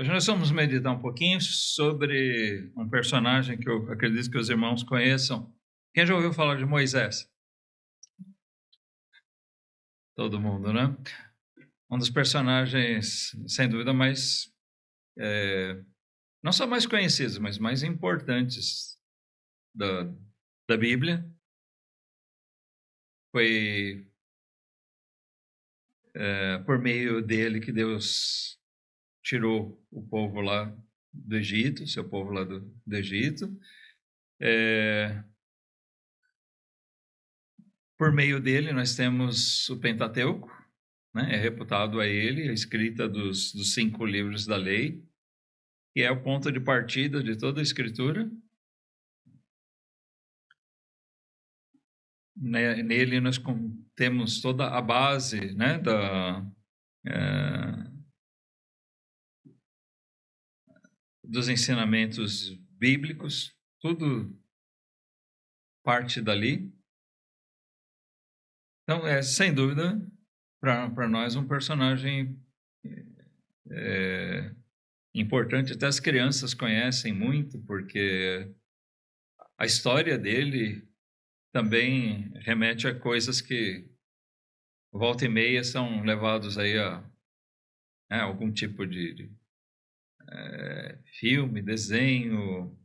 Hoje nós vamos meditar um pouquinho sobre um personagem que eu acredito que os irmãos conheçam. Quem já ouviu falar de Moisés? Todo mundo, né? Um dos personagens, sem dúvida, mais não só mais conhecidos, mas mais importantes da Bíblia. Foi por meio dele que Deus tirou o povo lá do Egito, seu povo lá do Egito. Por meio dele nós temos o Pentateuco, né? É reputado a ele a escrita dos 5 livros da lei, que é o ponto de partida de toda a Escritura. Nele nós temos toda a base, né, dos ensinamentos bíblicos, tudo parte dali. Então, sem dúvida, para nós, um personagem importante. Até as crianças conhecem muito, porque a história dele também remete a coisas que volta e meia são levados aí a algum tipo de filme, desenho,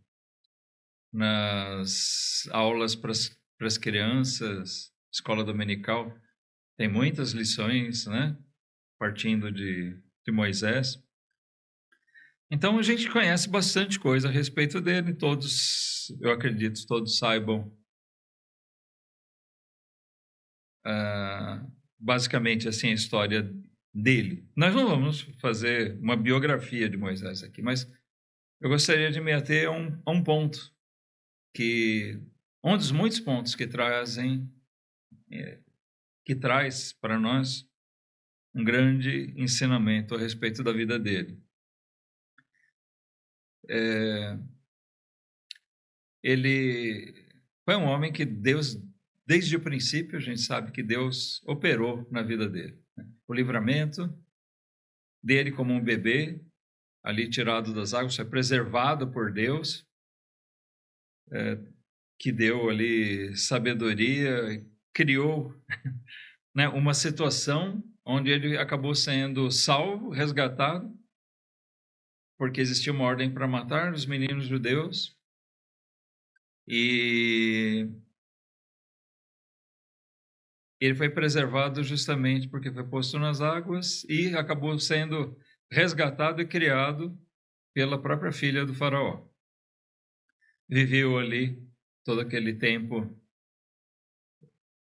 nas aulas para as crianças, escola dominical, tem muitas lições, né, partindo de Moisés. Então a gente conhece bastante coisa a respeito dele, todos, eu acredito, todos saibam basicamente assim a história dele. Nós não vamos fazer uma biografia de Moisés aqui, mas eu gostaria de me ater a um ponto um dos muitos pontos que traz para nós um grande ensinamento a respeito da vida dele. Ele foi um homem que Deus, desde o princípio, a gente sabe que Deus operou na vida dele. O livramento dele como um bebê, ali tirado das águas, foi preservado por Deus, que deu ali sabedoria, criou, né, uma situação onde ele acabou sendo salvo, resgatado, porque existia uma ordem para matar os meninos judeus, e ele foi preservado justamente porque foi posto nas águas e acabou sendo resgatado e criado pela própria filha do faraó. Viveu ali todo aquele tempo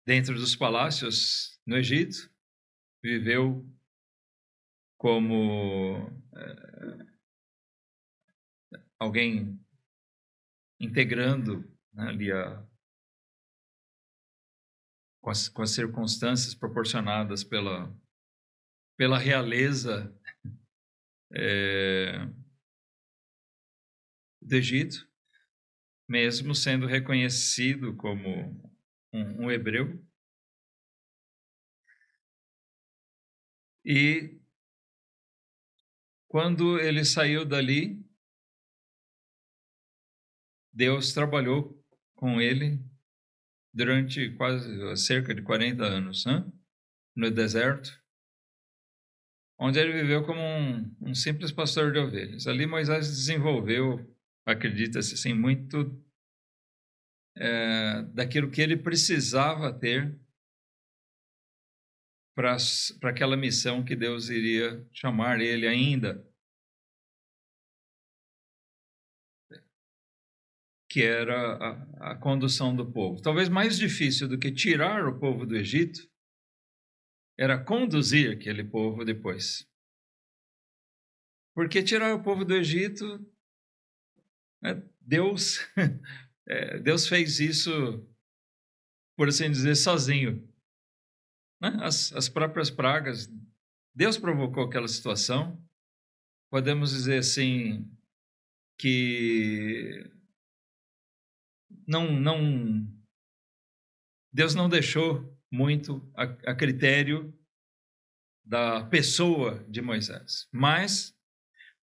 dentro dos palácios no Egito, viveu como alguém integrando, né, ali com as circunstâncias proporcionadas pela realeza do Egito, mesmo sendo reconhecido como um hebreu. E quando ele saiu dali, Deus trabalhou com ele durante cerca de 40 anos, né? No deserto, onde ele viveu como um simples pastor de ovelhas. Ali Moisés desenvolveu, acredita-se assim, muito daquilo que ele precisava ter para aquela missão que Deus iria chamar ele ainda, que era a condução do povo. Talvez mais difícil do que tirar o povo do Egito era conduzir aquele povo depois. Porque tirar o povo do Egito, Deus fez isso, por assim dizer, sozinho. Né? As próprias pragas, Deus provocou aquela situação. Podemos dizer assim que Deus não deixou muito a critério da pessoa de Moisés, mas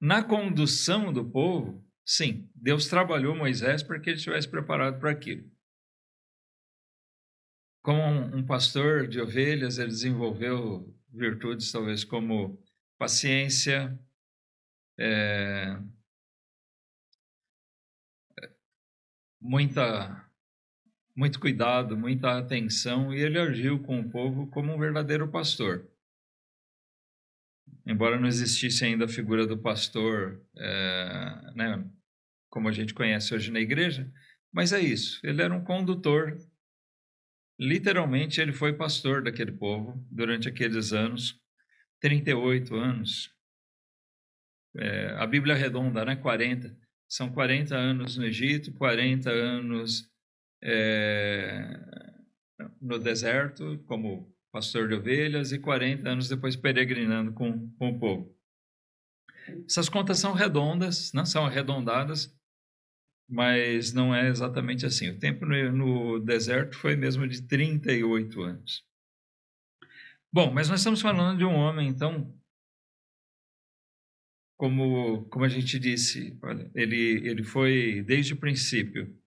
Na condução do povo, sim, Deus trabalhou Moisés para que ele estivesse preparado para aquilo. Como um pastor de ovelhas, ele desenvolveu virtudes talvez como paciência, muito cuidado, muita atenção, e ele agiu com o povo como um verdadeiro pastor. Embora não existisse ainda a figura do pastor, né, como a gente conhece hoje na igreja, mas é isso, ele era um condutor. Literalmente, ele foi pastor daquele povo durante aqueles anos, 38 anos. A Bíblia arredonda, né? 40. São 40 anos no Egito, 40 anos no deserto, como pastor de ovelhas, e 40 anos depois peregrinando com o povo. Essas contas são redondas, não são arredondadas, mas não é exatamente assim. O tempo no deserto foi mesmo de 38 anos. Bom, mas nós estamos falando de um homem, então, como a gente disse, olha, ele foi, desde o princípio,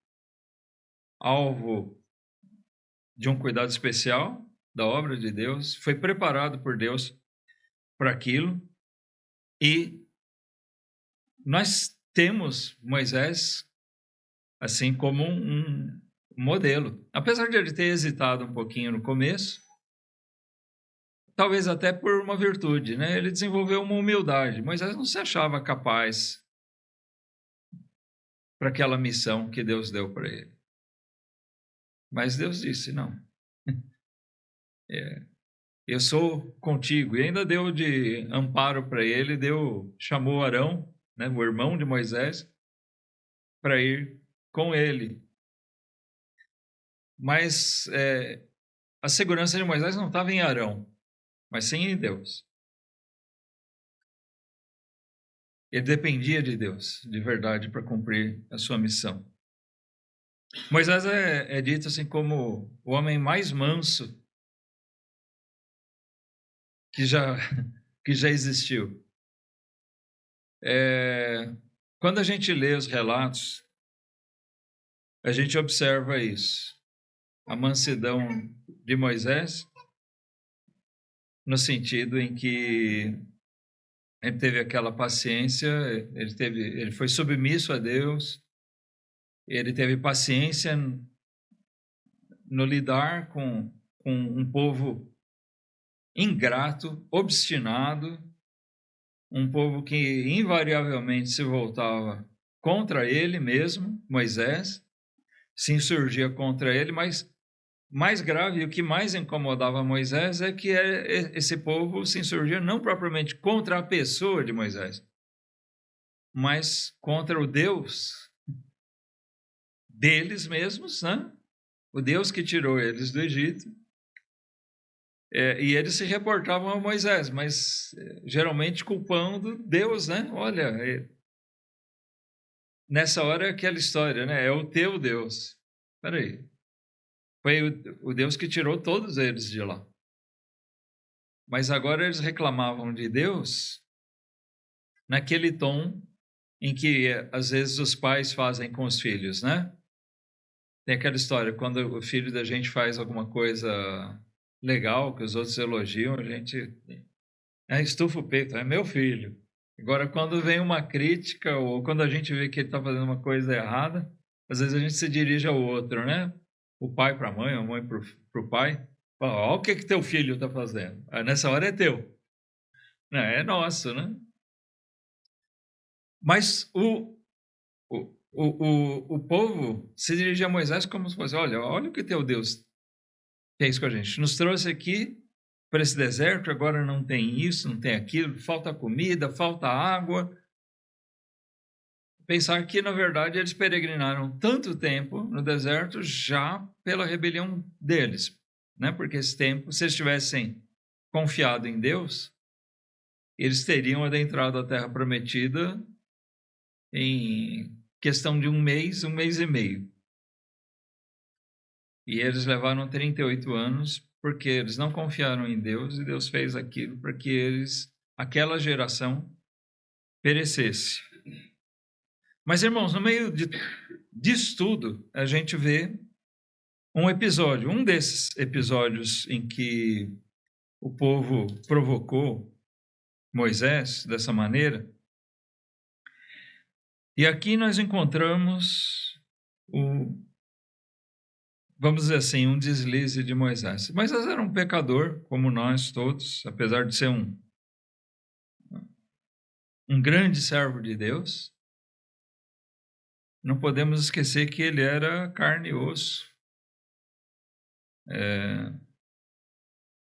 alvo de um cuidado especial da obra de Deus, foi preparado por Deus para aquilo, e nós temos Moisés assim como um modelo. Apesar de ele ter hesitado um pouquinho no começo, talvez até por uma virtude, né? Ele desenvolveu uma humildade. Moisés não se achava capaz para aquela missão que Deus deu para ele. Mas Deus disse, não, eu sou contigo. E ainda deu de amparo para ele, chamou Arão, né, o irmão de Moisés, para ir com ele. Mas a segurança de Moisés não estava em Arão, mas sim em Deus. Ele dependia de Deus, de verdade, para cumprir a sua missão. Moisés é dito assim como o homem mais manso que já existiu. Quando a gente lê os relatos, a gente observa isso. A mansidão de Moisés, no sentido em que ele teve aquela paciência, ele foi submisso a Deus, ele teve paciência no lidar com um povo ingrato, obstinado, um povo que invariavelmente se voltava contra ele mesmo, Moisés, se insurgia contra ele, mas mais grave, e o que mais incomodava Moisés é que esse povo se insurgia não propriamente contra a pessoa de Moisés, mas contra o Deus deles mesmos, né? O Deus que tirou eles do Egito. E eles se reportavam a Moisés, mas geralmente culpando Deus, né? Olha, nessa hora é aquela história, né? É o teu Deus. Espera aí. Foi o Deus que tirou todos eles de lá. Mas agora eles reclamavam de Deus naquele tom em que às vezes os pais fazem com os filhos, né? Tem aquela história, quando o filho da gente faz alguma coisa legal, que os outros elogiam, a gente estufa o peito, é meu filho. Agora, quando vem uma crítica ou quando a gente vê que ele está fazendo uma coisa errada, às vezes a gente se dirige ao outro, né? O pai para a mãe para o pai. Fala, olha o que teu filho está fazendo. Nessa hora é teu. Não, é nosso, né? Mas o povo se dirigia a Moisés como se fosse, olha o que teu Deus fez com a gente. Nos trouxe aqui para esse deserto, agora não tem isso, não tem aquilo, falta comida, falta água. Pensar que, na verdade, eles peregrinaram tanto tempo no deserto já pela rebelião deles, né? Porque esse tempo, se eles tivessem confiado em Deus, eles teriam adentrado a Terra Prometida em questão de um mês e meio. E eles levaram 38 anos porque eles não confiaram em Deus e Deus fez aquilo para que aquela geração, perecesse. Mas, irmãos, no meio disso tudo, a gente vê um desses episódios em que o povo provocou Moisés dessa maneira. E aqui nós encontramos vamos dizer assim, um deslize de Moisés. Moisés era um pecador, como nós todos, apesar de ser um grande servo de Deus. Não podemos esquecer que ele era carne e osso.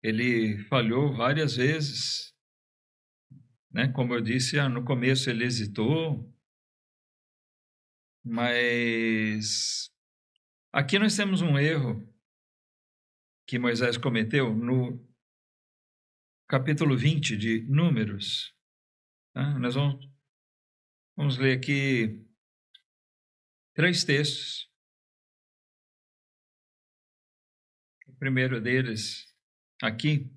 Ele falhou várias vezes, né? Como eu disse, no começo ele hesitou, mas aqui nós temos um erro que Moisés cometeu no capítulo 20 de Números. Tá? Nós vamos ler aqui 3 textos. O primeiro deles, aqui,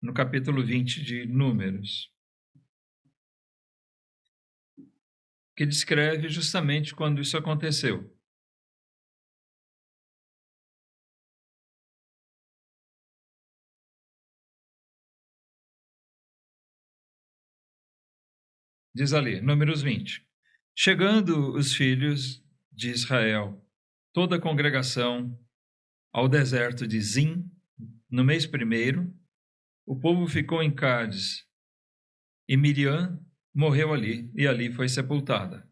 no capítulo 20 de Números, que descreve justamente quando isso aconteceu. Diz ali, Números 20. Chegando os filhos de Israel, toda a congregação, ao deserto de Zim, no mês primeiro, o povo ficou em Cádiz, e Miriam morreu ali, e ali foi sepultada.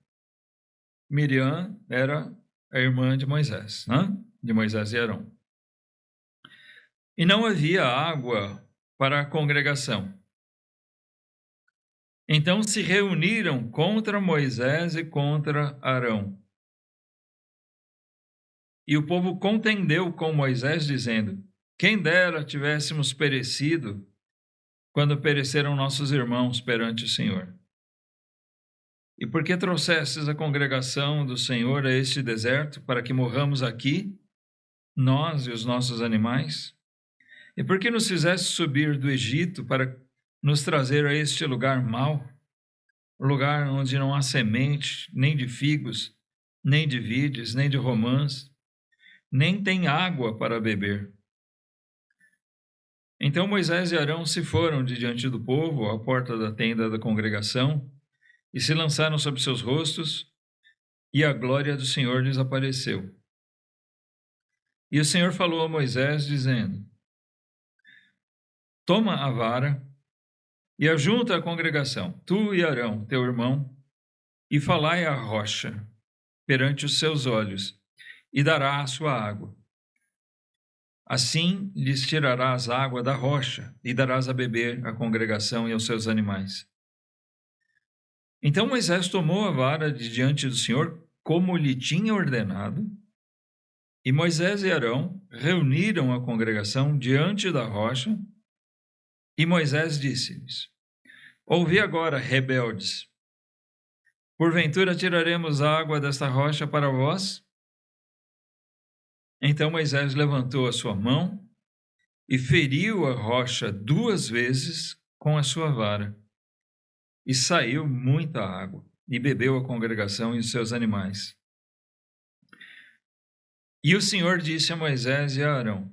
Miriam era a irmã de Moisés, né? De Moisés e Arão. E não havia água para a congregação. Então se reuniram contra Moisés e contra Arão. E o povo contendeu com Moisés, dizendo: quem dera tivéssemos perecido quando pereceram nossos irmãos perante o Senhor. E por que trouxestes a congregação do Senhor a este deserto, para que morramos aqui, nós e os nossos animais? E por que nos fizeste subir do Egito para nos trazer a este lugar mau, lugar onde não há semente, nem de figos, nem de vides, nem de romãs, nem tem água para beber? Então Moisés e Arão se foram de diante do povo à porta da tenda da congregação e se lançaram sobre seus rostos, e a glória do Senhor lhes apareceu. E o Senhor falou a Moisés, dizendo: toma a vara e ajunta a congregação, tu e Arão, teu irmão, e falai à rocha perante os seus olhos, e dará a sua água. Assim lhes tirarás água da rocha, e darás a beber à congregação e aos seus animais. Então Moisés tomou a vara de diante do Senhor, como lhe tinha ordenado, e Moisés e Arão reuniram a congregação diante da rocha, e Moisés disse-lhes: ouvi agora, rebeldes, porventura tiraremos água desta rocha para vós? Então Moisés levantou a sua mão e feriu a rocha 2 vezes com a sua vara, e saiu muita água, e bebeu a congregação e os seus animais. E o Senhor disse a Moisés e a Arão: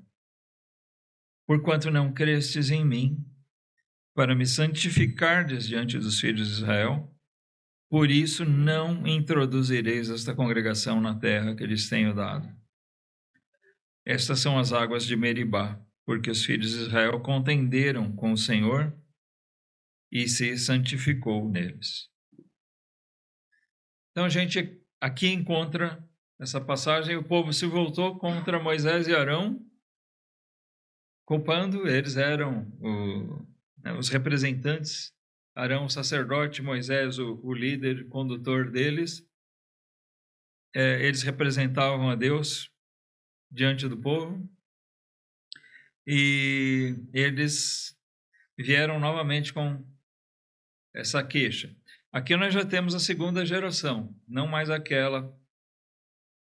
porquanto não crestes em mim, para me santificardes diante dos filhos de Israel, por isso não introduzireis esta congregação na terra que lhes tenho dado. Estas são as águas de Meribá, porque os filhos de Israel contenderam com o Senhor e se santificou neles. Então a gente aqui encontra essa passagem, o povo se voltou contra Moisés e Arão, culpando, eles eram os representantes, Arão o sacerdote, Moisés o líder, condutor deles. Eles representavam a Deus diante do povo, e eles vieram novamente com essa queixa. Aqui nós já temos a segunda geração, não mais aquela,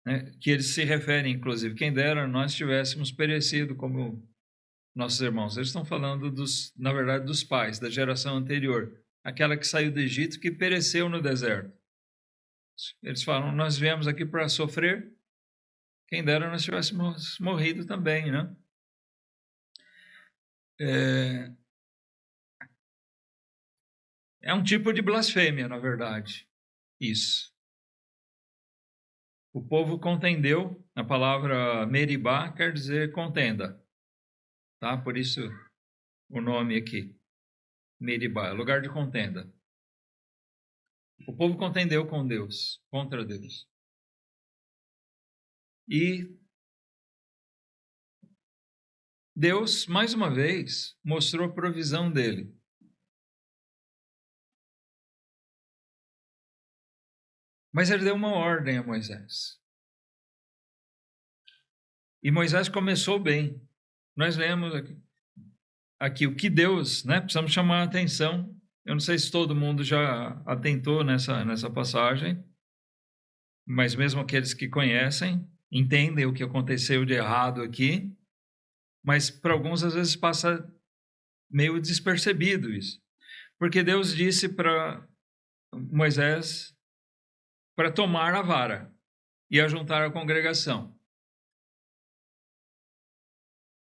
né, que eles se referem, inclusive, quem dera nós tivéssemos perecido como nossos irmãos. Eles estão falando na verdade, dos pais, da geração anterior, aquela que saiu do Egito, que pereceu no deserto. Eles falam, nós viemos aqui para sofrer, quem dera nós tivéssemos morrido também, né? É um tipo de blasfêmia, na verdade, isso. O povo contendeu, a palavra meribá quer dizer contenda, tá? Por isso o nome aqui, meribá, lugar de contenda. O povo contendeu com Deus, contra Deus. E Deus, mais uma vez, mostrou a provisão dele. Mas ele deu uma ordem a Moisés. E Moisés começou bem. Nós lemos aqui o que Deus, né? Precisamos chamar a atenção. Eu não sei se todo mundo já atentou nessa passagem, mas mesmo aqueles que conhecem, entendem o que aconteceu de errado aqui, mas para alguns às vezes passa meio despercebido isso. Porque Deus disse para Moisés para tomar a vara e ajuntar a congregação.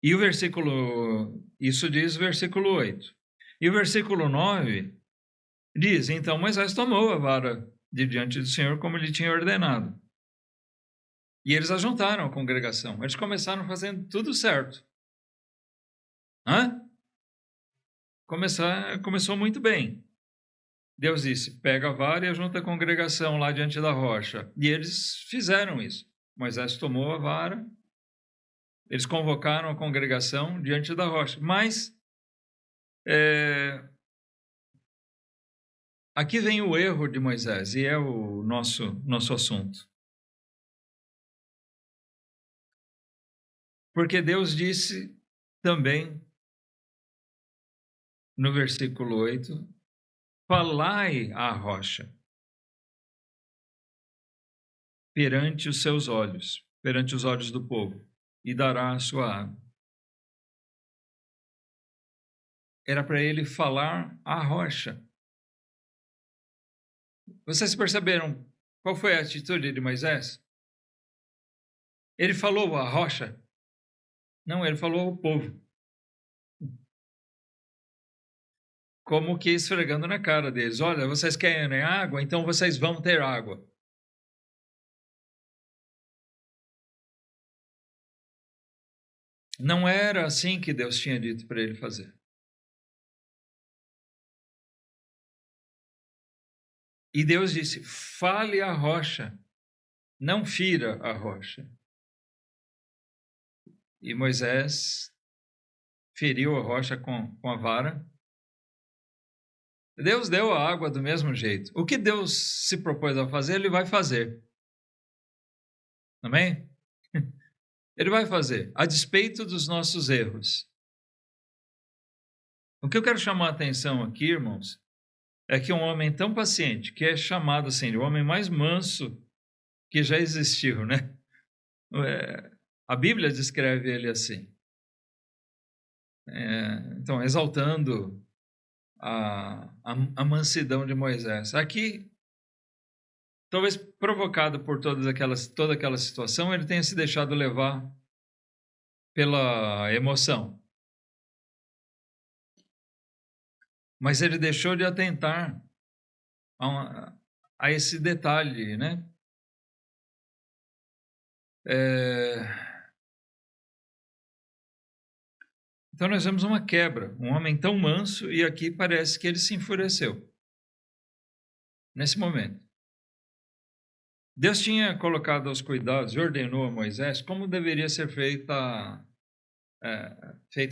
E o versículo, isso diz o versículo 8. E o versículo 9 diz, então Moisés tomou a vara de diante do Senhor como ele tinha ordenado. E eles ajuntaram a congregação. Eles começaram fazendo tudo certo. Começou muito bem. Deus disse, pega a vara e ajunta a congregação lá diante da rocha. E eles fizeram isso. Moisés tomou a vara, eles convocaram a congregação diante da rocha. Mas aqui vem o erro de Moisés, e é o nosso assunto. Porque Deus disse também, no versículo 8, falai à rocha perante os seus olhos, perante os olhos do povo, e dará a sua água. Era para ele falar à rocha. Vocês perceberam qual foi a atitude de Moisés? Ele falou à rocha? Não, ele falou ao povo. Como que esfregando na cara deles. Olha, vocês querem água? Então vocês vão ter água. Não era assim que Deus tinha dito para ele fazer. E Deus disse, fale à rocha, não fira a rocha. E Moisés feriu a rocha com a vara. Deus deu a água do mesmo jeito. O que Deus se propôs a fazer, ele vai fazer. Amém? Ele vai fazer, a despeito dos nossos erros. O que eu quero chamar a atenção aqui, irmãos, é que um homem tão paciente, que é chamado assim, o homem mais manso que já existiu, né? A Bíblia descreve ele assim. Então, exaltando a mansidão de Moisés. Aqui, talvez provocado por toda aquela situação, ele tenha se deixado levar pela emoção. Mas ele deixou de atentar a esse detalhe, né? Então nós vemos uma quebra, um homem tão manso, e aqui parece que ele se enfureceu. Nesse momento. Deus tinha colocado aos cuidados e ordenou a Moisés como deveria ser feito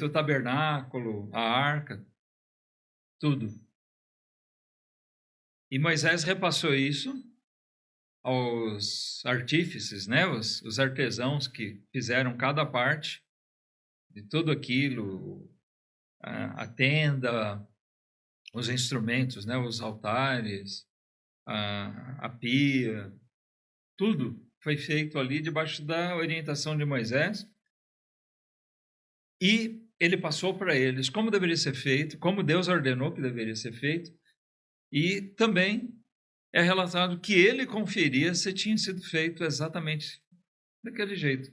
o tabernáculo, a arca, tudo. E Moisés repassou isso aos artífices, né? Os artesãos que fizeram cada parte de tudo aquilo, a tenda, os instrumentos, né? Os altares, a pia, tudo foi feito ali debaixo da orientação de Moisés. E ele passou para eles como deveria ser feito, como Deus ordenou que deveria ser feito, E também é relatado que ele conferia se tinha sido feito exatamente daquele jeito.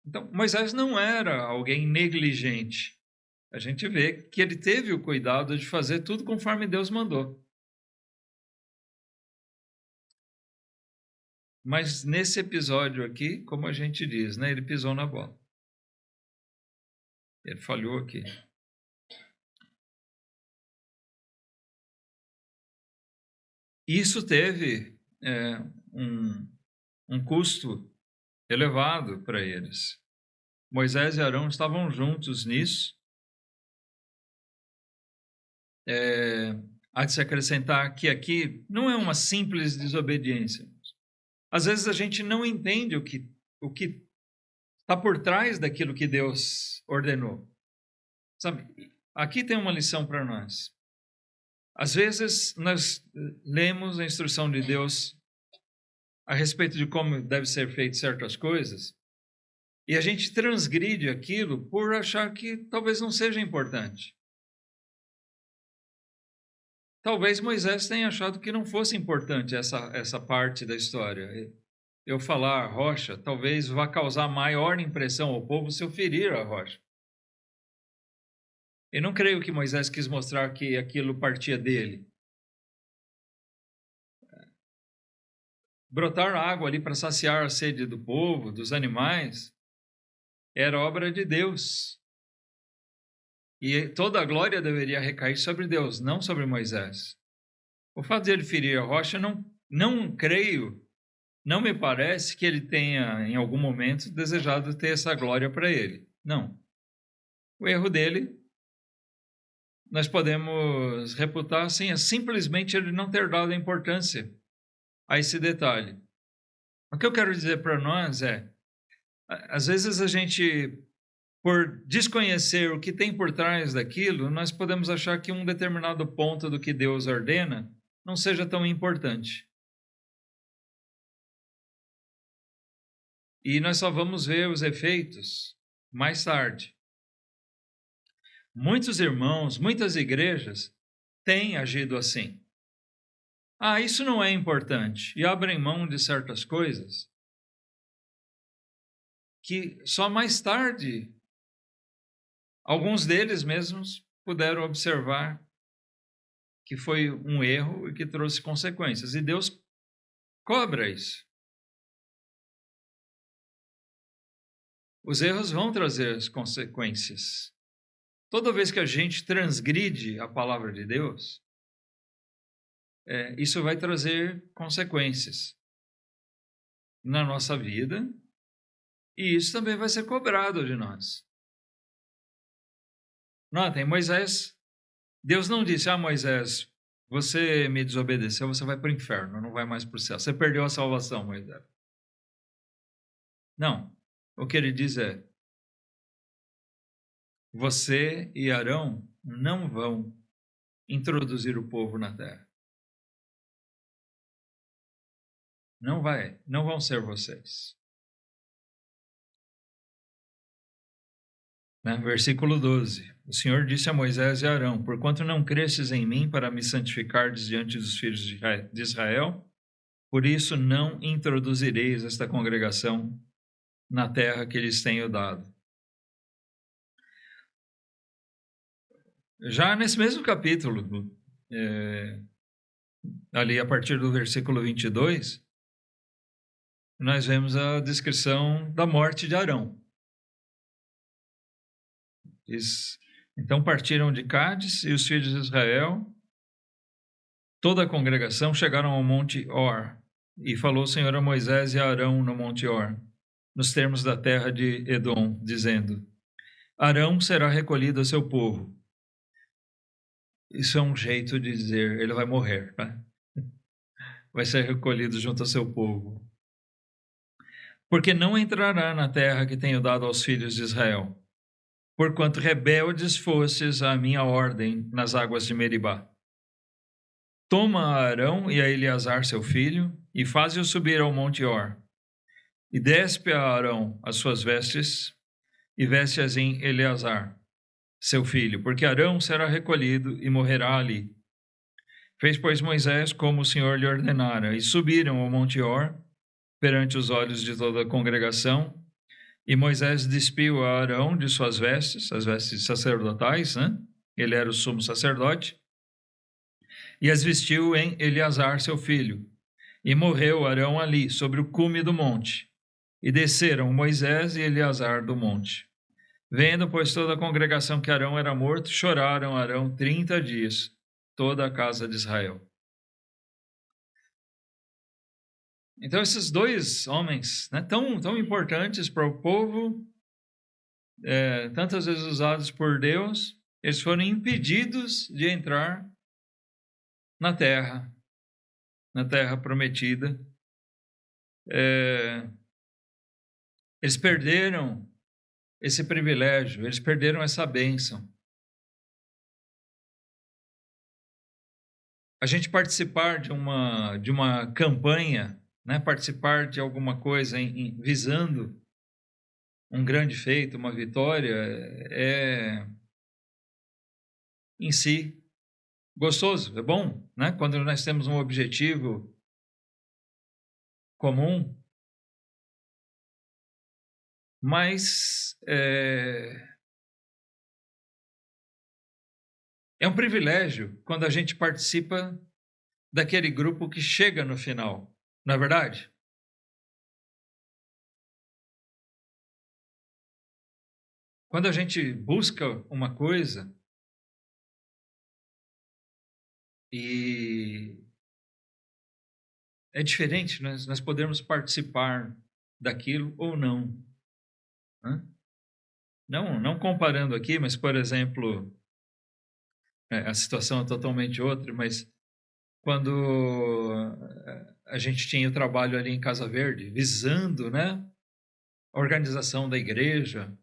Então, Moisés não era alguém negligente. A gente vê que ele teve o cuidado de fazer tudo conforme Deus mandou. Mas nesse episódio aqui, como a gente diz, né, ele pisou na bola. Ele falhou aqui. Isso teve um custo elevado para eles. Moisés e Arão estavam juntos nisso. Há de se acrescentar que aqui não é uma simples desobediência. Às vezes a gente não entende o que está por trás daquilo que Deus ordenou. Sabe, aqui tem uma lição para nós. Às vezes nós lemos a instrução de Deus a respeito de como deve ser feito certas coisas e a gente transgride aquilo por achar que talvez não seja importante. Talvez Moisés tenha achado que não fosse importante essa parte da história. Eu falar a rocha talvez vá causar maior impressão ao povo se eu ferir a rocha. Eu não creio que Moisés quis mostrar que aquilo partia dele. Brotar água ali para saciar a sede do povo, dos animais, era obra de Deus. E toda a glória deveria recair sobre Deus, não sobre Moisés. O fato de ele ferir a rocha, não creio, não me parece que ele tenha, em algum momento, desejado ter essa glória para ele. Não. O erro dele, nós podemos reputar assim, é simplesmente ele não ter dado importância a esse detalhe. O que eu quero dizer para nós é, às vezes a gente, por desconhecer o que tem por trás daquilo, nós podemos achar que um determinado ponto do que Deus ordena não seja tão importante. E nós só vamos ver os efeitos mais tarde. Muitos irmãos, muitas igrejas têm agido assim. Isso não é importante. E abrem mão de certas coisas que só mais tarde alguns deles mesmos puderam observar que foi um erro e que trouxe consequências. E Deus cobra isso. Os erros vão trazer as consequências. Toda vez que a gente transgride a palavra de Deus, isso vai trazer consequências na nossa vida e isso também vai ser cobrado de nós. Notem, Moisés, Deus não disse, Moisés, você me desobedeceu, você vai para o inferno, não vai mais para o céu. Você perdeu a salvação, Moisés. Não. O que ele diz é, você e Arão não vão introduzir o povo na terra. Não vão ser vocês. Versículo 12. O Senhor disse a Moisés e a Arão, porquanto não cresces em mim para me santificardes diante dos filhos de Israel, por isso não introduzireis esta congregação na terra que lhes tenho dado. Já nesse mesmo capítulo, ali a partir do versículo 22, nós vemos a descrição da morte de Arão. Então partiram de Cádiz e os filhos de Israel, toda a congregação, chegaram ao monte Or, e falou o Senhor a Moisés e a Arão no monte Or, nos termos da terra de Edom, dizendo, Arão será recolhido a seu povo. Isso é um jeito de dizer, ele vai morrer, tá? Vai ser recolhido junto ao seu povo. Porque não entrará na terra que tenho dado aos filhos de Israel, porquanto rebeldes fostes à minha ordem nas águas de Meribá. Toma a Arão e a Eleazar seu filho, e faze-o subir ao monte Or, e despe a Arão as suas vestes, e veste-as em Eleazar, seu filho, porque Arão será recolhido e morrerá ali, Fez, pois, Moisés como o Senhor lhe ordenara, e subiram ao Monte Or, perante os olhos de toda a congregação, e Moisés despiu a Arão de suas vestes, as vestes sacerdotais, né? Ele era o sumo sacerdote, e as vestiu em Eleazar, seu filho. E morreu Arão ali, sobre o cume do monte. E desceram Moisés e Eleazar do monte. Vendo, pois, toda a congregação que Arão era morto, choraram Arão 30 dias, toda a casa de Israel. Então, esses dois homens, né, tão importantes para o povo, tantas vezes usados por Deus, eles foram impedidos de entrar na terra prometida. Eles perderam esse privilégio, eles perderam essa bênção. A gente participar de uma campanha, né, participar de alguma coisa visando um grande feito, uma vitória, é em si gostoso, é bom, né? Quando nós temos um objetivo comum, mas é um privilégio quando a gente participa daquele grupo que chega no final, não é verdade? Quando a gente busca uma coisa e é diferente, nós podemos participar daquilo ou não. Né? Não comparando aqui, mas, por exemplo, a situação é totalmente outra, mas quando a gente tinha o trabalho ali em Casa Verde, visando, né, a organização da igreja,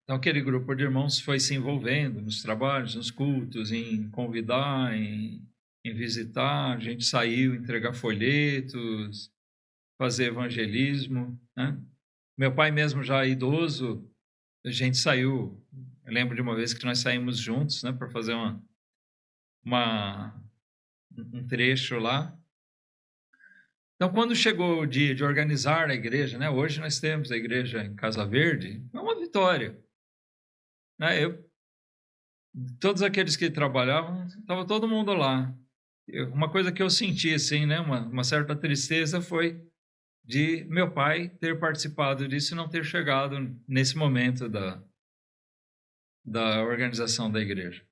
então aquele grupo de irmãos foi se envolvendo nos trabalhos, nos cultos, em convidar, em visitar, a gente saiu entregar folhetos, fazer evangelismo, né? Meu pai mesmo já idoso, a gente saiu, eu lembro de uma vez que nós saímos juntos, né, para fazer um trecho lá. Então, quando chegou o dia de organizar a igreja, né, hoje nós temos a igreja em Casa Verde, é uma vitória. Né? Todos aqueles que trabalhavam, estava todo mundo lá. Uma coisa que eu senti, assim, né, uma certa tristeza foi de meu pai ter participado disso e não ter chegado nesse momento da organização da igreja.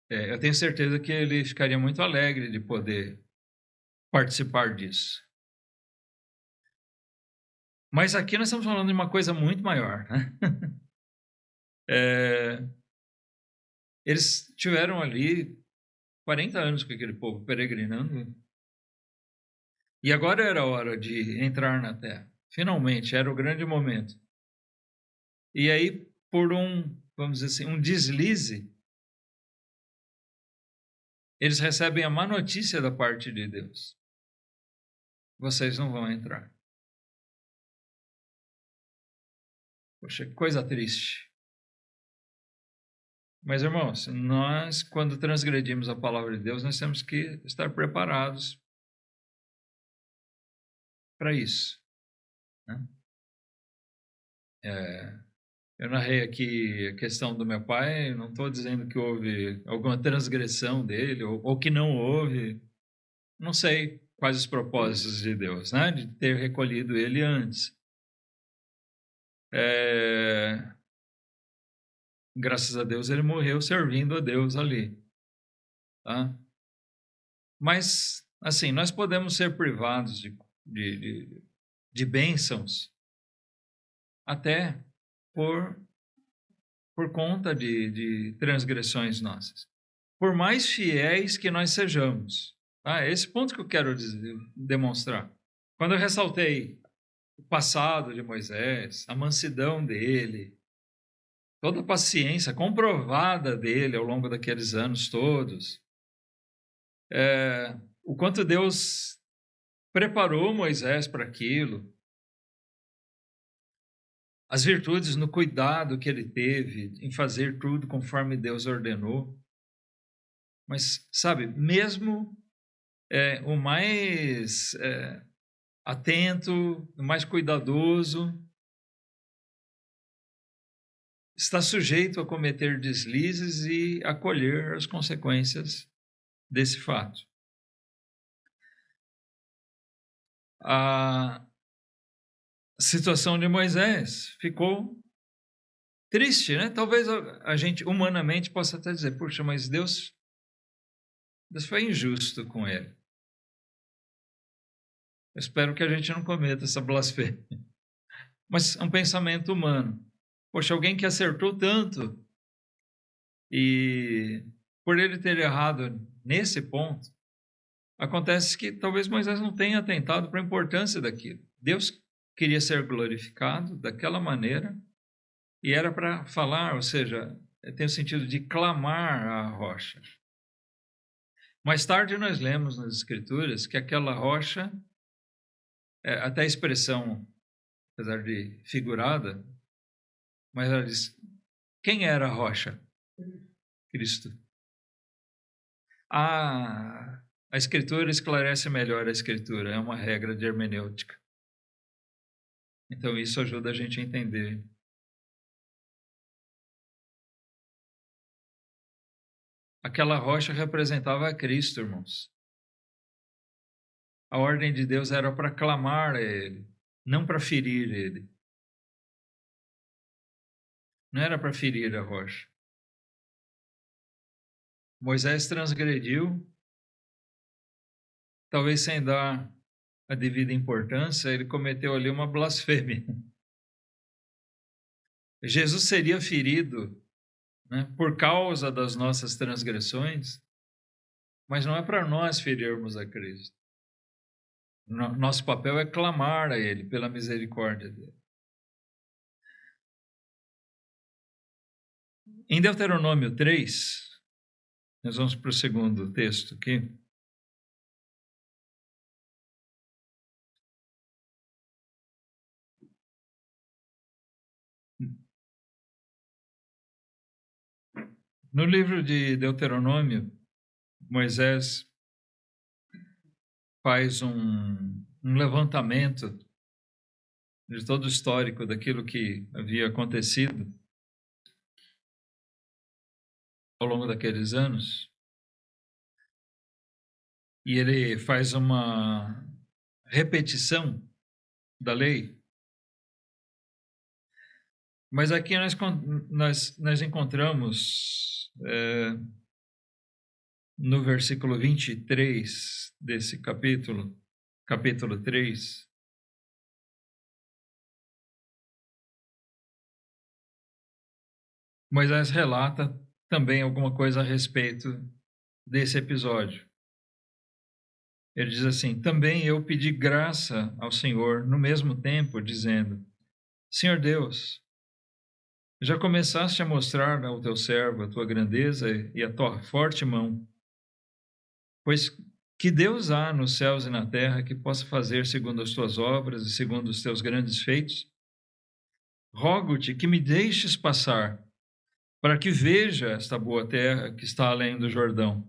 Eu tenho certeza que ele ficaria muito alegre de poder participar disso. Mas aqui nós estamos falando de uma coisa muito maior, né? Eles tiveram ali 40 anos com aquele povo peregrinando. E agora era a hora de entrar na terra. Finalmente, era o grande momento. E aí, por vamos dizer assim, um deslize, eles recebem a má notícia da parte de Deus. Vocês não vão entrar. Poxa, que coisa triste. Mas, irmãos, nós, quando transgredimos a palavra de Deus, nós temos que estar preparados para isso. Né? Eu narrei aqui a questão do meu pai, não estou dizendo que houve alguma transgressão dele, ou que não houve. Não sei quais os propósitos de Deus, né? De ter recolhido ele antes. Graças a Deus ele morreu servindo a Deus ali. Tá? Mas, assim, nós podemos ser privados de bênçãos até por conta de transgressões nossas. Por mais fiéis que nós sejamos. Tá? É esse ponto que eu quero demonstrar. Quando eu ressaltei o passado de Moisés, a mansidão dele, toda a paciência comprovada dele ao longo daqueles anos todos, o quanto Deus preparou Moisés para aquilo, as virtudes no cuidado que ele teve em fazer tudo conforme Deus ordenou. Mas, sabe, mesmo o mais atento, o mais cuidadoso, está sujeito a cometer deslizes e a colher as consequências desse fato. A situação de Moisés ficou triste, né? Talvez a gente humanamente possa até dizer, puxa, mas Deus foi injusto com ele. Eu espero que a gente não cometa essa blasfêmia. Mas é um pensamento humano. Poxa, alguém que acertou tanto e por ele ter errado nesse ponto, acontece que talvez Moisés não tenha atentado para a importância daquilo. Deus queria ser glorificado daquela maneira e era para falar, ou seja, tem o sentido de clamar à rocha. Mais tarde nós lemos nas Escrituras que aquela rocha, até a expressão, apesar de figurada, mas ela diz, quem era a rocha? Cristo. A Escritura esclarece melhor a Escritura, é uma regra de hermenêutica. Então isso ajuda a gente a entender. Aquela rocha representava a Cristo, irmãos. A ordem de Deus era para clamar a Ele, não para ferir Ele. Não era para ferir a rocha. Moisés transgrediu, talvez sem dar a devida importância, ele cometeu ali uma blasfêmia. Jesus seria ferido, né, por causa das nossas transgressões, mas não é para nós ferirmos a Cristo. Nosso papel é clamar a Ele pela misericórdia dele. Em Deuteronômio 3, nós vamos para o segundo texto aqui. No livro de Deuteronômio, Moisés faz um levantamento de todo o histórico daquilo que havia acontecido ao longo daqueles anos. E ele faz uma repetição da lei. Mas aqui nós encontramos no versículo 23 desse capítulo 3, Moisés relata também alguma coisa a respeito desse episódio. Ele diz assim, também eu pedi graça ao Senhor no mesmo tempo, dizendo, Senhor Deus, já começaste a mostrar ao teu servo a tua grandeza e a tua forte mão, pois que Deus há nos céus e na terra que possa fazer segundo as tuas obras e segundo os teus grandes feitos? Rogo-te que me deixes passar, para que veja esta boa terra que está além do Jordão,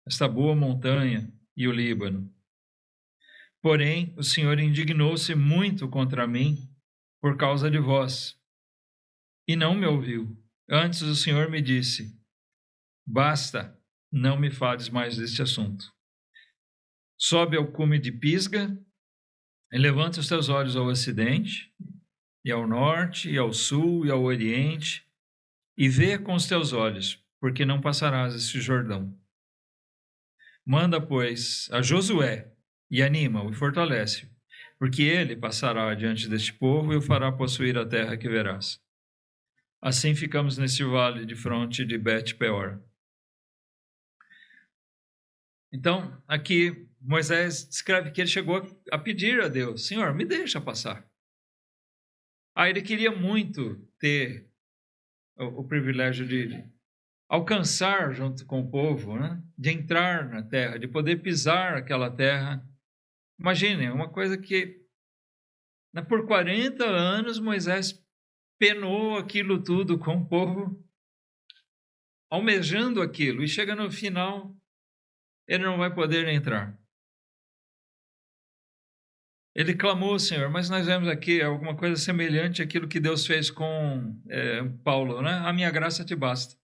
esta boa montanha e o Líbano. Porém, o Senhor indignou-se muito contra mim por causa de vós, e não me ouviu. Antes o Senhor me disse, basta, não me fales mais deste assunto. Sobe ao cume de Pisga, e levanta os teus olhos ao ocidente, e ao norte, e ao sul, e ao oriente, e vê com os teus olhos, porque não passarás este Jordão. Manda, pois, a Josué, e anima-o e fortalece-o, porque ele passará diante deste povo e o fará possuir a terra que verás. Assim ficamos neste vale de fronte de Bet-peor. Então, aqui Moisés descreve que ele chegou a pedir a Deus, Senhor, me deixa passar. Ele queria muito ter o privilégio de alcançar junto com o povo, né? De entrar na terra, de poder pisar aquela terra. Imaginem, uma coisa que por 40 anos Moisés penou aquilo tudo com o povo, almejando aquilo, e chega no final, ele não vai poder entrar. Ele clamou ao Senhor, mas nós vemos aqui alguma coisa semelhante àquilo que Deus fez com Paulo, né? A minha graça te basta.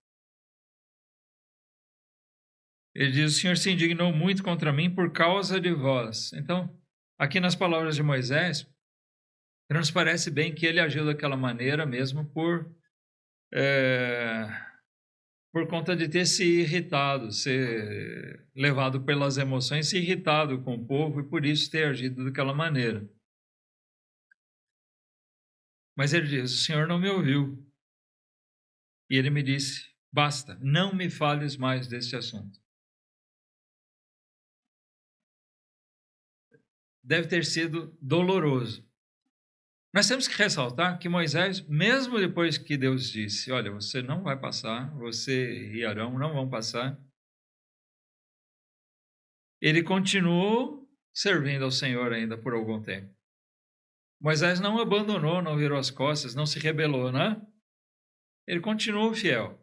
Ele diz, o Senhor se indignou muito contra mim por causa de vós. Então, aqui nas palavras de Moisés, nos parece bem que ele agiu daquela maneira mesmo por conta de ter se irritado, ser levado pelas emoções, se irritado com o povo e por isso ter agido daquela maneira. Mas ele diz, o Senhor não me ouviu. E ele me disse, basta, não me fales mais desse assunto. Deve ter sido doloroso. Nós temos que ressaltar que Moisés, mesmo depois que Deus disse, olha, você não vai passar, você e Arão não vão passar, ele continuou servindo ao Senhor ainda por algum tempo. Moisés não abandonou, não virou as costas, não se rebelou, né? Ele continuou fiel.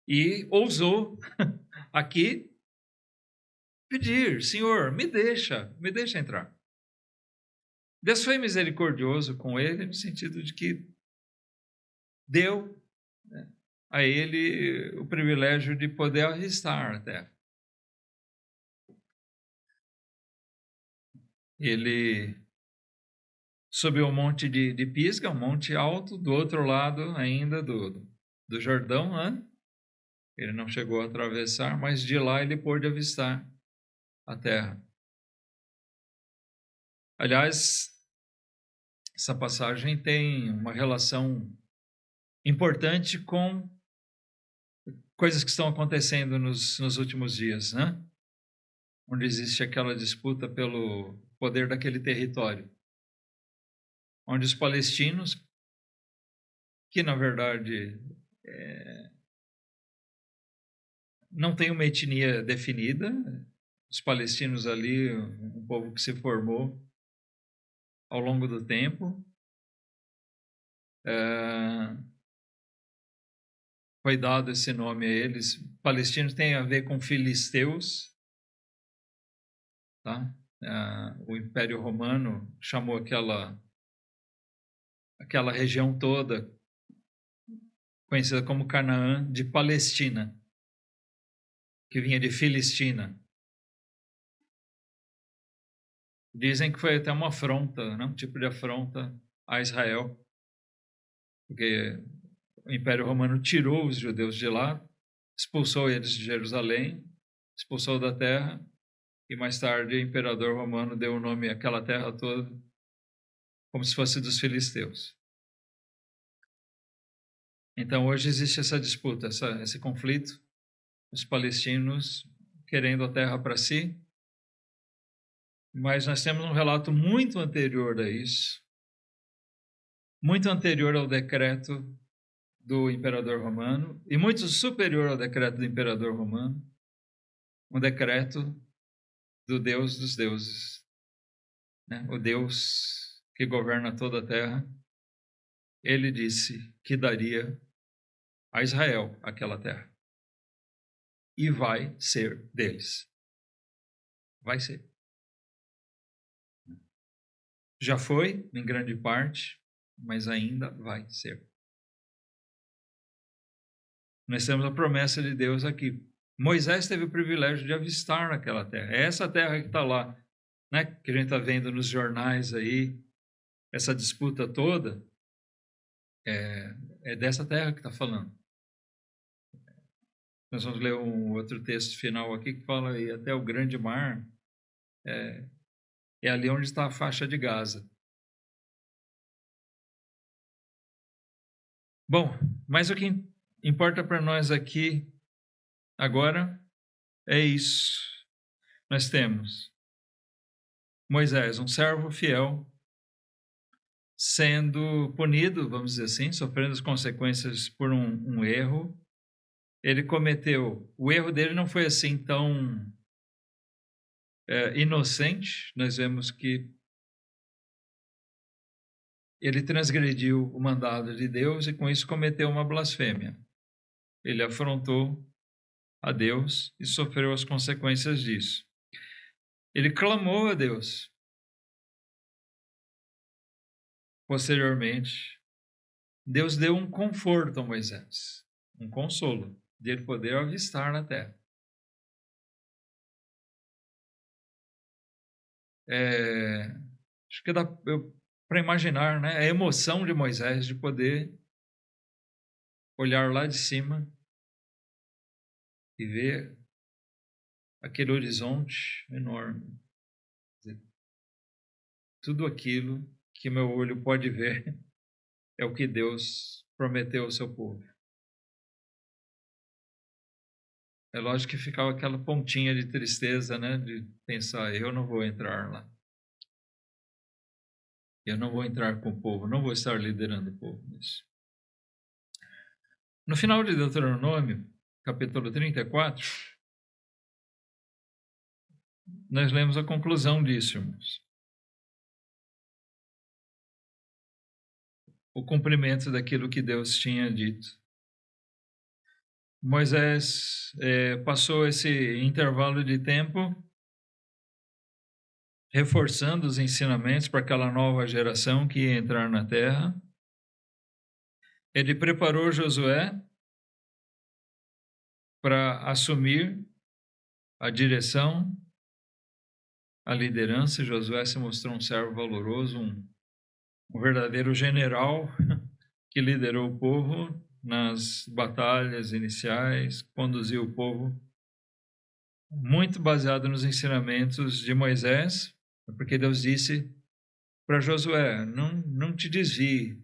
E ousou aqui pedir, Senhor, me deixa entrar. Deus foi misericordioso com ele no sentido de que deu a ele o privilégio de poder avistar a terra. Ele subiu o monte de Pisga, um monte alto, do outro lado ainda do Jordão, né? Ele não chegou a atravessar, mas de lá ele pôde avistar a terra. Aliás, essa passagem tem uma relação importante com coisas que estão acontecendo nos últimos dias, né? Onde existe aquela disputa pelo poder daquele território. Onde os palestinos, que na verdade não têm uma etnia definida, os palestinos ali, um povo que se formou ao longo do tempo, foi dado esse nome a eles. Palestinos tem a ver com filisteus, tá? O Império Romano chamou aquela região toda, conhecida como Canaã, de Palestina, que vinha de Filistina. Dizem que foi até uma afronta, né? Um tipo de afronta a Israel, porque o Império Romano tirou os judeus de lá, expulsou eles de Jerusalém, expulsou da terra, e mais tarde o imperador romano deu o nome àquela terra toda como se fosse dos filisteus. Então hoje existe essa disputa, esse conflito, os palestinos querendo a terra para si, mas nós temos um relato muito anterior a isso, muito anterior ao decreto do imperador romano e muito superior ao decreto do imperador romano, um decreto do Deus dos deuses, né? O Deus que governa toda a terra. Ele disse que daria a Israel aquela terra e vai ser deles. Vai ser. Já foi, em grande parte, mas ainda vai ser. Nós temos a promessa de Deus aqui. Moisés teve o privilégio de avistar aquela terra. É essa terra que está lá, né? Que a gente está vendo nos jornais aí, essa disputa toda, é dessa terra que está falando. Nós vamos ler um outro texto final aqui que fala aí, até o grande mar, é ali onde está a faixa de Gaza. Bom, mas o que importa para nós aqui agora é isso. Nós temos Moisés, um servo fiel, sendo punido, vamos dizer assim, sofrendo as consequências por um erro. Ele cometeu, o erro dele não foi assim tão inocente. Nós vemos que ele transgrediu o mandado de Deus e com isso cometeu uma blasfêmia. Ele afrontou a Deus e sofreu as consequências disso. Ele clamou a Deus. Posteriormente, Deus deu um conforto a Moisés, um consolo, de ele poder avistar na terra. Acho que dá para imaginar, né, a emoção de Moisés de poder olhar lá de cima e ver aquele horizonte enorme. Tudo aquilo que meu olho pode ver é o que Deus prometeu ao seu povo. É lógico que ficava aquela pontinha de tristeza, né, de pensar, eu não vou entrar lá. Eu não vou entrar com o povo, não vou estar liderando o povo nisso. No final de Deuteronômio, capítulo 34, nós lemos a conclusão disso, irmãos. O cumprimento daquilo que Deus tinha dito. Moisés passou esse intervalo de tempo reforçando os ensinamentos para aquela nova geração que ia entrar na terra. Ele preparou Josué para assumir a direção, a liderança. Josué se mostrou um servo valoroso, um verdadeiro general que liderou o povo nas batalhas iniciais, conduziu o povo muito baseado nos ensinamentos de Moisés, porque Deus disse para Josué, não te desvie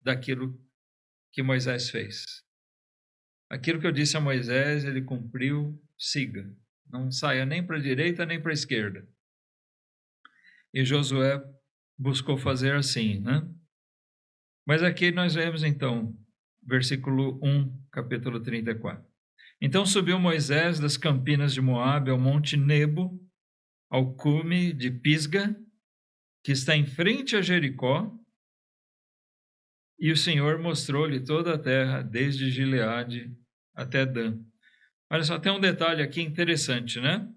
daquilo que Moisés fez. Aquilo que eu disse a Moisés, ele cumpriu, siga. Não saia nem para a direita nem para a esquerda. E Josué buscou fazer assim, né? Mas aqui nós vemos então, versículo 1, capítulo 34. Então subiu Moisés das campinas de Moabe ao monte Nebo, ao cume de Pisga, que está em frente a Jericó, e o Senhor mostrou-lhe toda a terra, desde Gileade até Dan. Olha só, tem um detalhe aqui interessante, né?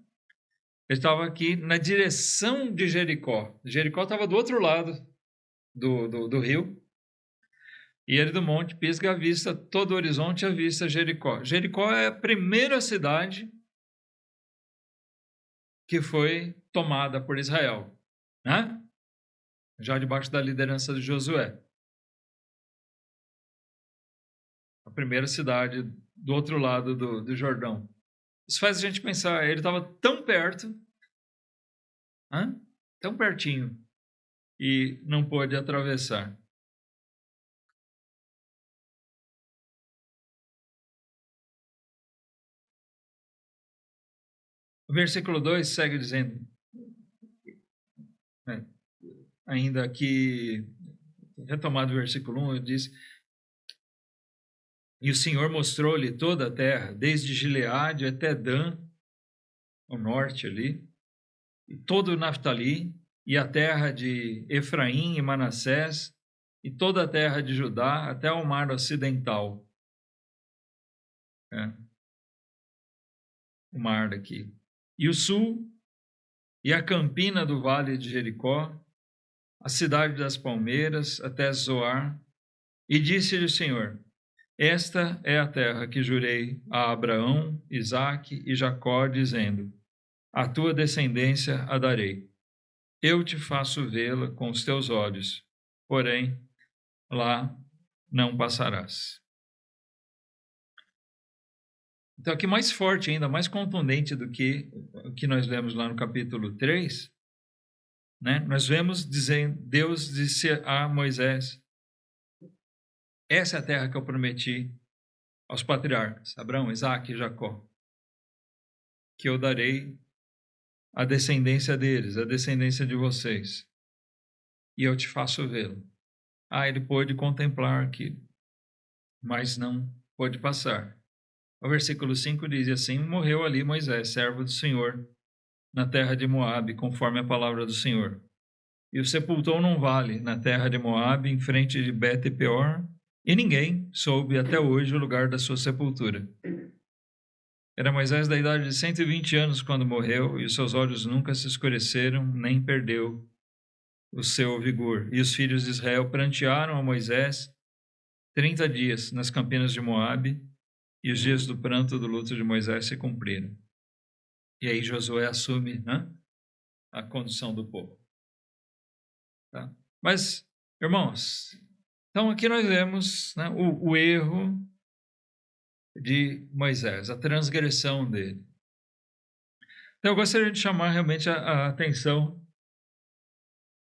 Ele estava aqui na direção de Jericó. Jericó estava do outro lado do rio, e ele do monte Pisga avista todo o horizonte, avista Jericó. Jericó é a primeira cidade que foi tomada por Israel, né? Já debaixo da liderança de Josué. A primeira cidade do outro lado do Jordão. Isso faz a gente pensar, ele estava tão perto, tão pertinho, e não pôde atravessar. O versículo 2 segue dizendo, ainda aqui, retomado o versículo 1, diz, e o Senhor mostrou-lhe toda a terra, desde Gileade até Dan, o norte ali, e todo o Naftali, e a terra de Efraim e Manassés, e toda a terra de Judá, até o mar ocidental. O mar daqui. E o sul, e a campina do vale de Jericó, a cidade das palmeiras, até Zoar. E disse-lhe o Senhor, esta é a terra que jurei a Abraão, Isaque e Jacó, dizendo, a tua descendência a darei. Eu te faço vê-la com os teus olhos, porém, lá não passarás. Então, aqui mais forte ainda, mais contundente do que o que nós lemos lá no capítulo 3, né? Nós vemos dizendo, Deus disse a Moisés, essa é a terra que eu prometi aos patriarcas, Abraão, Isaque e Jacó, que eu darei à descendência deles, à descendência de vocês, e eu te faço vê-lo. Ele pôde contemplar aquilo, mas não pôde passar. O versículo 5 diz assim, morreu ali Moisés, servo do Senhor, na terra de Moabe, conforme a palavra do Senhor. e o sepultou num vale, na terra de Moabe, em frente de Bet-peor, e ninguém soube até hoje o lugar da sua sepultura. Era Moisés da idade de 120 anos quando morreu, e os seus olhos nunca se escureceram, nem perdeu o seu vigor. E os filhos de Israel prantearam a Moisés 30 dias nas campinas de Moabe, e os dias do pranto do luto de Moisés se cumpriram. E aí Josué assume, né, a condução do povo. Tá? Mas, irmãos, então aqui nós vemos, né, o erro de Moisés, a transgressão dele. Então eu gostaria de chamar realmente a atenção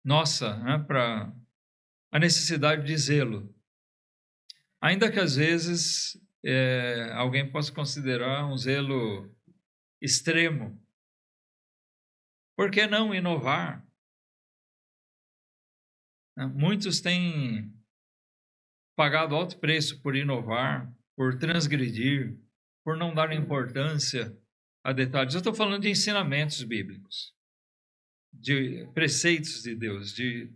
nossa, né, para a necessidade de zelo. Ainda que às vezes alguém possa considerar um zelo extremo. Por que não inovar? Muitos têm pagado alto preço por inovar, por transgredir, por não dar importância a detalhes. Eu estou falando de ensinamentos bíblicos, de preceitos de Deus, de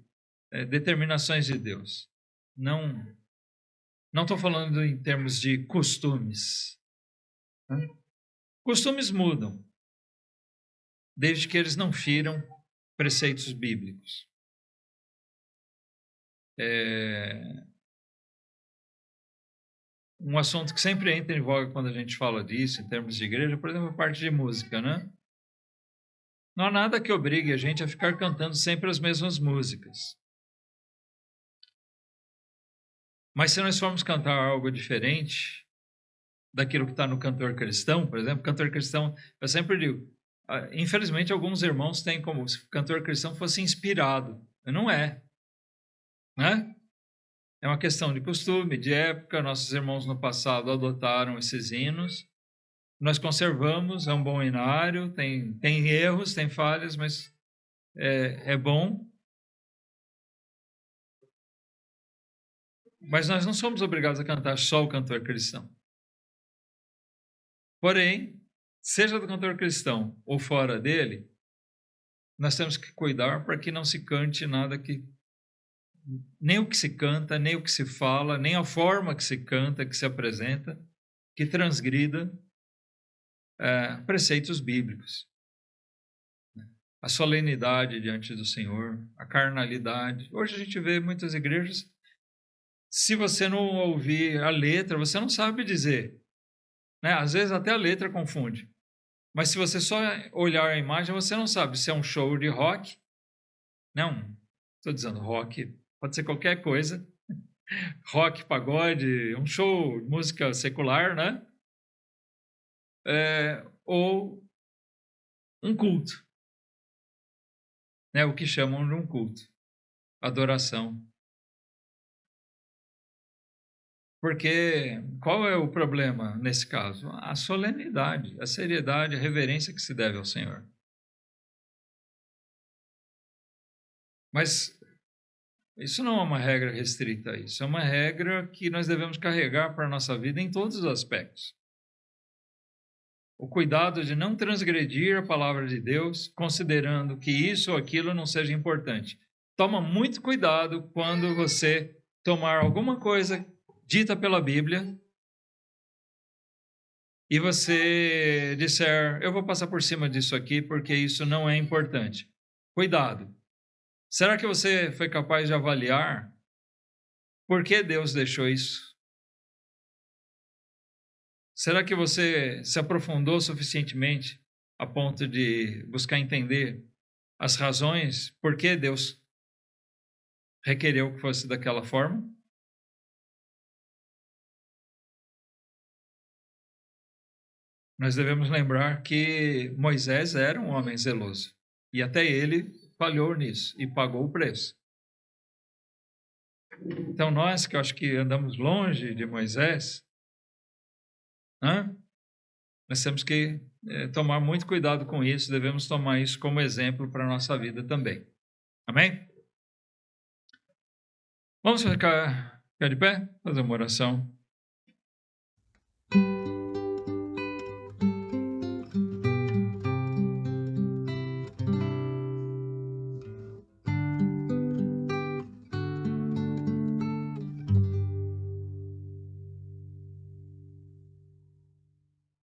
determinações de Deus. Não estou falando em termos de costumes. Costumes mudam, desde que eles não firam preceitos bíblicos. Um assunto que sempre entra em voga quando a gente fala disso, em termos de igreja, por exemplo, a parte de música, né? Não há nada que obrigue a gente a ficar cantando sempre as mesmas músicas. Mas se nós formos cantar algo diferente daquilo que está no cantor cristão, por exemplo, cantor cristão, eu sempre digo, infelizmente alguns irmãos têm como se o cantor cristão fosse inspirado. Não é, né? É uma questão de costume, de época. Nossos irmãos no passado adotaram esses hinos. Nós conservamos, é um bom hinário, tem erros, tem falhas, mas é bom. Mas nós não somos obrigados a cantar só o cantor cristão. Porém, seja do cantor cristão ou fora dele, nós temos que cuidar para que não se cante nada que... Nem o que se canta, nem o que se fala, nem a forma que se canta, que se apresenta, que transgrida preceitos bíblicos. A solenidade diante do Senhor, a carnalidade. Hoje a gente vê muitas igrejas, se você não ouvir a letra, você não sabe dizer. Né? Às vezes até a letra confunde. Mas se você só olhar a imagem, você não sabe se é um show de rock. Não, estou dizendo rock, pode ser qualquer coisa. Rock, pagode, um show de música secular, né? Ou um culto. Né? O que chamam de um culto. Adoração. Porque qual é o problema nesse caso? A solenidade, a seriedade, a reverência que se deve ao Senhor. Mas isso não é uma regra restrita, isso é uma regra que nós devemos carregar para a nossa vida em todos os aspectos. O cuidado de não transgredir a palavra de Deus, considerando que isso ou aquilo não seja importante. Toma muito cuidado quando você tomar alguma coisa dita pela Bíblia e você disser, eu vou passar por cima disso aqui porque isso não é importante. Cuidado. Será que você foi capaz de avaliar por que Deus deixou isso? Será que você se aprofundou suficientemente a ponto de buscar entender as razões por que Deus requereu que fosse daquela forma? Nós devemos lembrar que Moisés era um homem zeloso e até ele falhou nisso e pagou o preço. Então nós que eu acho que andamos longe de Moisés, nós temos que tomar muito cuidado com isso, devemos tomar isso como exemplo para a nossa vida também. Amém? Vamos ficar de pé, fazer uma oração.